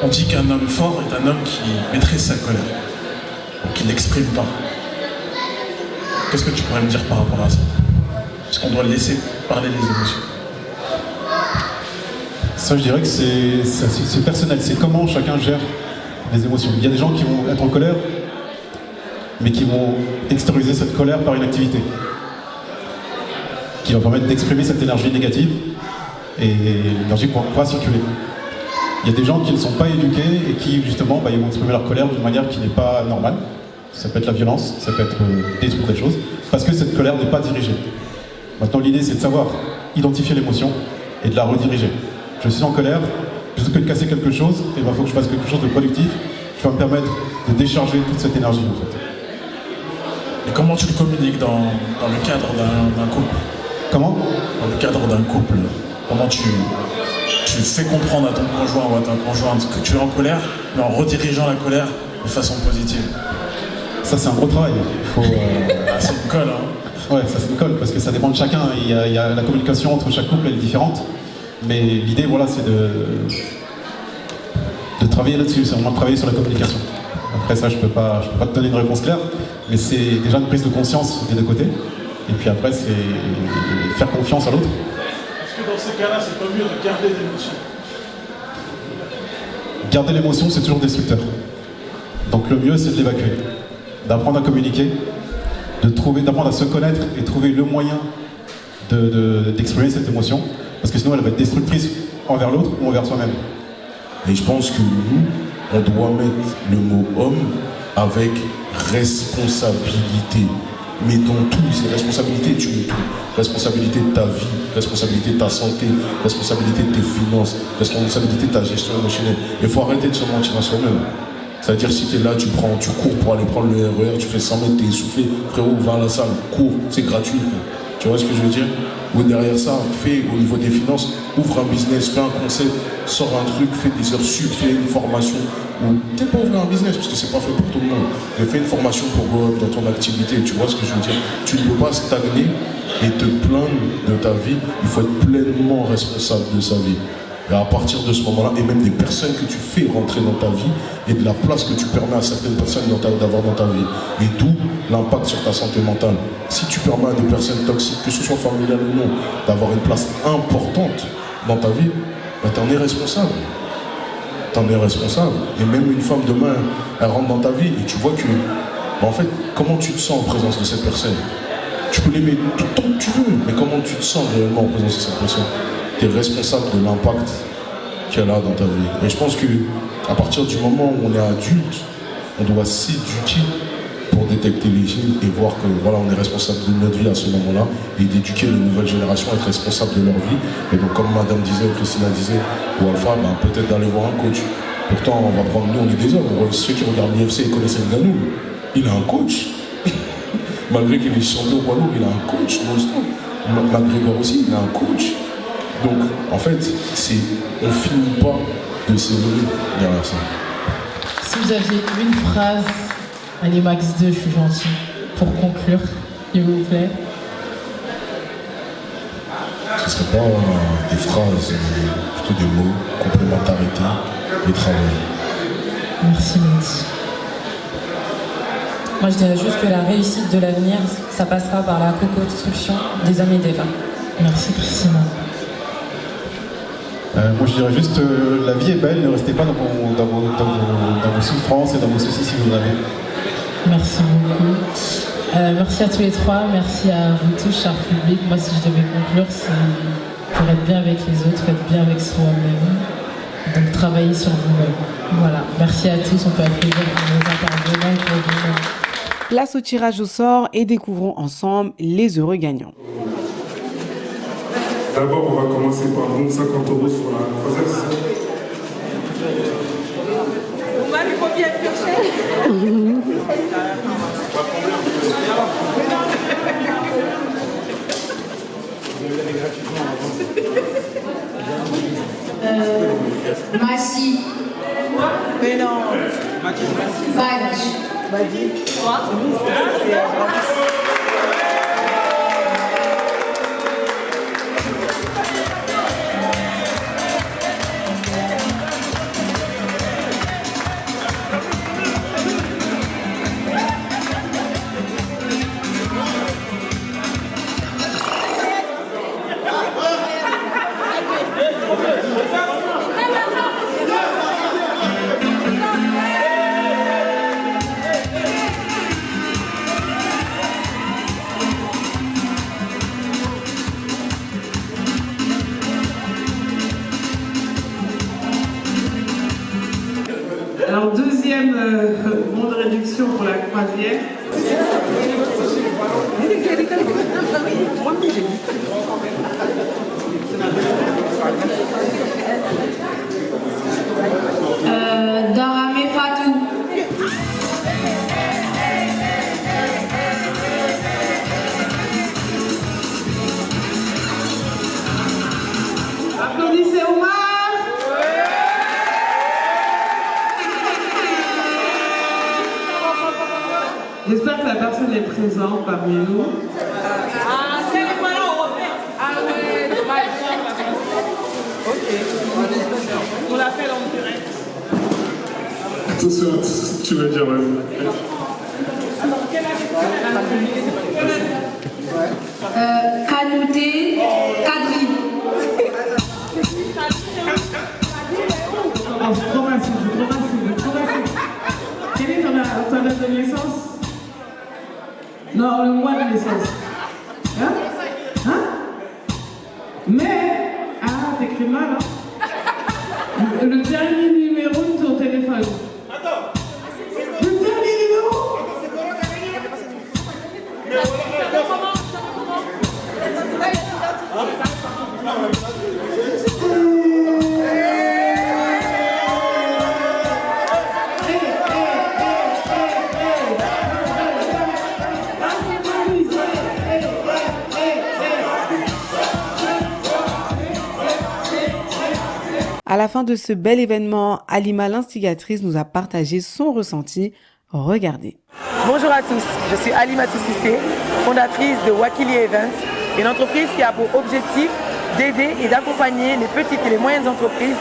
[SPEAKER 4] On dit qu'un homme fort est un homme qui maîtrise sa colère, donc qui n'exprime pas. Qu'est-ce que tu pourrais me dire par rapport à ça? Est-ce qu'on doit laisser parler les émotions?
[SPEAKER 22] Ça, je dirais que c'est personnel. C'est comment chacun gère les émotions. Il y a des gens qui vont être en colère, mais qui vont extérioriser cette colère par une activité qui va permettre d'exprimer cette énergie négative et l'énergie pourra circuler. Il y a des gens qui ne sont pas éduqués et qui, justement, ils vont exprimer leur colère d'une manière qui n'est pas normale. ça peut être la violence, ça peut être détruire des choses, parce que cette colère n'est pas dirigée. Maintenant, l'idée, c'est de savoir identifier l'émotion et de la rediriger. Je suis en colère, plutôt que de casser quelque chose, il faut que je fasse quelque chose de productif qui va me permettre de décharger toute cette énergie, en fait.
[SPEAKER 4] Et comment tu le communiques dans le cadre d'un couple?
[SPEAKER 22] Comment?
[SPEAKER 4] Dans le cadre d'un couple, comment tu fais comprendre à ton conjoint ou à ta conjointe que tu es en colère, mais en redirigeant la colère de façon positive?
[SPEAKER 22] Ça, c'est un gros travail.
[SPEAKER 4] C'est une colle, hein?
[SPEAKER 22] Ouais, ça c'est une colle, parce que ça dépend de chacun. Il y a la communication entre chaque couple, elle est différente. Mais l'idée, voilà, c'est de travailler là-dessus, c'est vraiment de travailler sur la communication. Après ça, je peux pas te donner une réponse claire, mais c'est déjà une prise de conscience des deux côtés. Et puis après, c'est faire confiance à l'autre.
[SPEAKER 4] Est-ce que dans ces cas-là, c'est pas mieux de garder l'émotion?
[SPEAKER 22] Garder l'émotion, c'est toujours destructeur. Donc le mieux, c'est de l'évacuer, d'apprendre à communiquer, d'apprendre à se connaître et trouver le moyen d'exprimer cette émotion, parce que sinon elle va être destructrice envers l'autre ou envers soi-même.
[SPEAKER 2] Et je pense que nous, on doit mettre le mot homme avec responsabilité. Mais dans tout, c'est responsabilité, tu mets tout. Responsabilité de ta vie, responsabilité de ta santé, responsabilité de tes finances, responsabilité de ta gestion émotionnelle. Il faut arrêter de se mentir à soi-même. C'est-à-dire si tu es là, tu cours pour aller prendre le RER, tu fais 100 mètres, t'es essoufflé, frérot, va à la salle, cours, c'est gratuit. Tu vois ce que je veux dire? Ou derrière ça, fais au niveau des finances, ouvre un business, fais un concept, sors un truc, fais des heures sup, fais une formation. Ou t'es pas ouvrir un business parce que c'est pas fait pour tout le monde. Mais fais une formation pour go up dans ton activité, tu vois ce que je veux dire? Tu ne peux pas stagner et te plaindre de ta vie, il faut être pleinement responsable de sa vie. Et à partir de ce moment-là, et même des personnes que tu fais rentrer dans ta vie, et de la place que tu permets à certaines personnes d'avoir dans ta vie. Et d'où l'impact sur ta santé mentale. Si tu permets à des personnes toxiques, que ce soit familiales ou non, d'avoir une place importante dans ta vie, bah, t'en es responsable. T'en es responsable. Et même une femme demain, elle rentre dans ta vie, et tu vois que, bah, en fait, comment tu te sens en présence de cette personne? Tu peux l'aimer tout le temps que tu veux, mais comment tu te sens réellement en présence de cette personne? Tu es responsable de l'impact qu'elle a dans ta vie. Et je pense qu'à partir du moment où on est adulte, on doit s'éduquer pour détecter les signes et voir que voilà, on est responsable de notre vie à ce moment-là et d'éduquer les nouvelles générations à être responsables de leur vie. Et donc comme Madame disait, Christina disait, ou Alpha, ben, peut-être d'aller voir un coach. Pourtant, on va prendre, nous on est des hommes, ceux qui regardent l'UFC connaissent Ngannou. Il a un coach. Malgré qu'il est champion poids lourd, il a un coach non-stop. McGregor aussi, il a un coach. Donc, en fait, on ne finit pas de s'évoluer derrière ça.
[SPEAKER 20] Si vous aviez une phrase, allez max 2, je suis gentil, pour conclure, s'il vous plaît.
[SPEAKER 2] Ce ne serait pas des phrases, mais plutôt des mots, complémentarité et travail.
[SPEAKER 20] Merci, Mehdi.
[SPEAKER 21] Moi, je dirais juste que la réussite de l'avenir, ça passera par la co-construction des hommes et des femmes.
[SPEAKER 20] Merci, Christina.
[SPEAKER 22] Moi je dirais juste, la vie est belle, ne restez pas dans vos souffrances et dans vos soucis si vous en avez.
[SPEAKER 20] Merci beaucoup. Merci à tous les trois, merci à vous tous, cher public. Moi si je devais conclure, c'est pour être bien avec les autres, être bien avec soi-même, donc travailler sur vous-même. Voilà, merci à tous, on peut applaudir pour nos intervenants et pour vous-même.
[SPEAKER 1] Place au tirage au sort et découvrons ensemble les heureux gagnants.
[SPEAKER 5] D'abord, on va commencer par bon 50 € sur la croisette.
[SPEAKER 16] Moi, il faut bien piocher.
[SPEAKER 6] Massi.
[SPEAKER 16] Mais non.
[SPEAKER 6] Badji.
[SPEAKER 16] Quoi?
[SPEAKER 23] Alors, deuxième bon de réduction pour la
[SPEAKER 6] troisième.
[SPEAKER 7] Darame Fatou.
[SPEAKER 6] Applaudissez Omar. J'espère que la personne est présente parmi nous.
[SPEAKER 3] C'est les parents européens. Ah ouais, dommage. Ok. On l'appelle en direct.
[SPEAKER 5] Attention, tu vas dire ouais.
[SPEAKER 7] Kanouté Kadri.
[SPEAKER 6] Oh, trop facile. Quelle est ton date de naissance? Non, le mois de naissance. Hein? Mais, t'écris mal, hein? Le dernier numéro de ton téléphone. Le dernier numéro?
[SPEAKER 1] À la fin de ce bel événement, Halima l'instigatrice nous a partagé son ressenti. Regardez.
[SPEAKER 8] Bonjour à tous, je suis Halima Toussissé, fondatrice de Wakili Events, une entreprise qui a pour objectif d'aider et d'accompagner les petites et les moyennes entreprises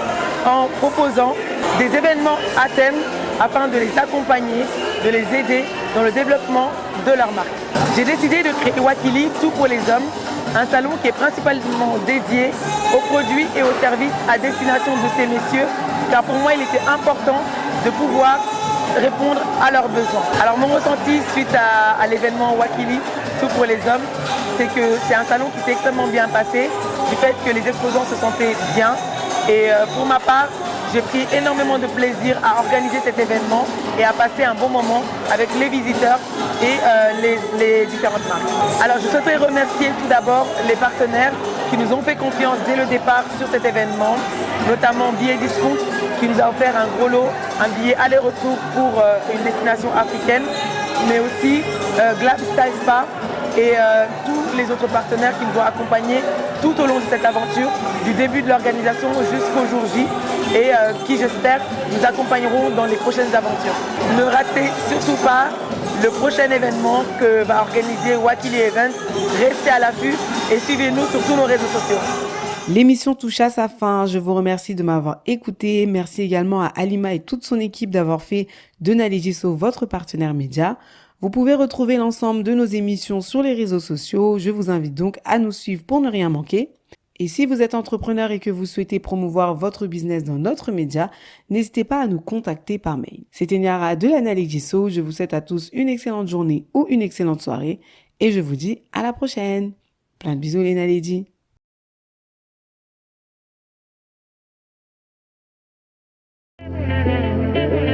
[SPEAKER 8] en proposant des événements à thème afin de les accompagner, de les aider dans le développement de leur marque. J'ai décidé de créer Wakili Tout pour les hommes, un salon qui est principalement dédié aux produits et aux services à destination de ces messieurs, car pour moi il était important de pouvoir répondre à leurs besoins. Alors mon ressenti suite à l'événement Wakili Tout pour les hommes, c'est que c'est un salon qui s'est extrêmement bien passé, du fait que les exposants se sentaient bien. Et pour ma part, j'ai pris énormément de plaisir à organiser cet événement et à passer un bon moment avec les visiteurs et les différentes marques. Alors je souhaiterais remercier tout d'abord les partenaires qui nous ont fait confiance dès le départ sur cet événement, notamment Billet Discount qui nous a offert un gros lot, un billet aller-retour pour une destination africaine, mais aussi Glab Style Spa et tous les autres partenaires qui nous ont accompagnés tout au long de cette aventure, du début de l'organisation jusqu'au jour J, et qui, j'espère, nous accompagneront dans les prochaines aventures. Ne ratez surtout pas le prochain événement que va organiser Wakili Events. Restez à l'affût et suivez-nous sur tous nos réseaux sociaux.
[SPEAKER 1] L'émission touche à sa fin. Je vous remercie de m'avoir écouté. Merci également à Halima et toute son équipe d'avoir fait de Naligiso votre partenaire média. Vous pouvez retrouver l'ensemble de nos émissions sur les réseaux sociaux. Je vous invite donc à nous suivre pour ne rien manquer. Et si vous êtes entrepreneur et que vous souhaitez promouvoir votre business dans notre média, n'hésitez pas à nous contacter par mail. C'était Niara de la Naligiso. Je vous souhaite à tous une excellente journée ou une excellente soirée. Et je vous dis à la prochaine. Plein de bisous les Nalédis.
[SPEAKER 6] Thank you.